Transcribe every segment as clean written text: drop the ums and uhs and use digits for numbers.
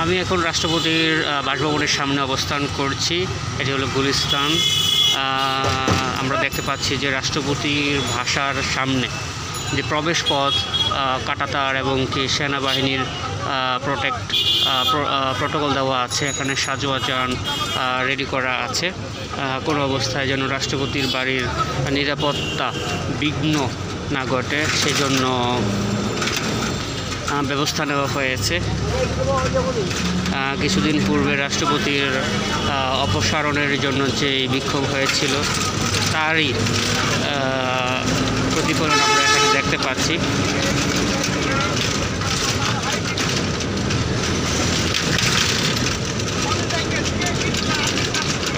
আমি এখন রাষ্ট্রপতির বাসভবনের সামনে অবস্থান করছি। এটি হলো গুলিস্তান। আমরা দেখতে পাচ্ছি যে রাষ্ট্রপতির ভাষার সামনে যে প্রবেশ পথ, কাঁটাতার এবং কি সেনাবাহিনীর প্রোটোকল দেওয়া আছে। এখানে সাজোয়াজান রেডি করা আছে, কোনো অবস্থায় যেন রাষ্ট্রপতির বাড়ির নিরাপত্তা বিঘ্ন না ঘটে সেজন্য ব্যবস্থা নেওয়া হয়েছে। কিছুদিন পূর্বে রাষ্ট্রপতির অপসারণের জন্য যে বিক্ষোভ হয়েছিল তারই প্রতিফলন আমরা এখানে দেখতে পাচ্ছি।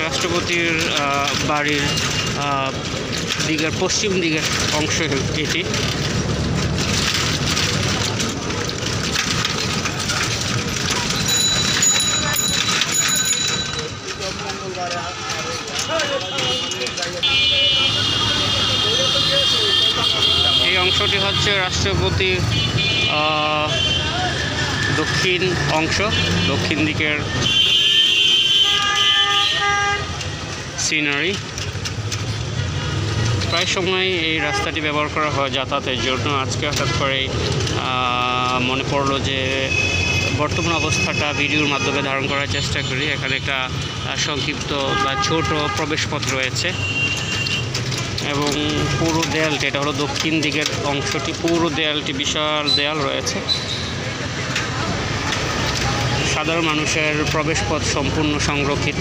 রাষ্ট্রপতির বাড়ির দিকের পশ্চিম দিকের অংশ এটি। এই অংশটি হচ্ছে রাষ্ট্রপতির দক্ষিণ অংশ, দক্ষিণ দিকের সিনারি। প্রায় সময় এই রাস্তাটি ব্যবহার করা হয় যাতায়াতের জন্য। আজকে হঠাৎ করে মনে পড়লো যে বর্তমান অবস্থাটা ভিডিওর মাধ্যমে ধারণ করার চেষ্টা করি। এখানে একটা সংক্ষিপ্ত বা ছোট প্রবেশপথ রয়েছে এবং পুরো দেয়ালটি, এটা হলো দক্ষিণ দিকের অংশটি, পুরো দেয়ালটি বিশাল দেয়াল রয়েছে। সাধারণ মানুষের প্রবেশপথ সম্পূর্ণ সংরক্ষিত।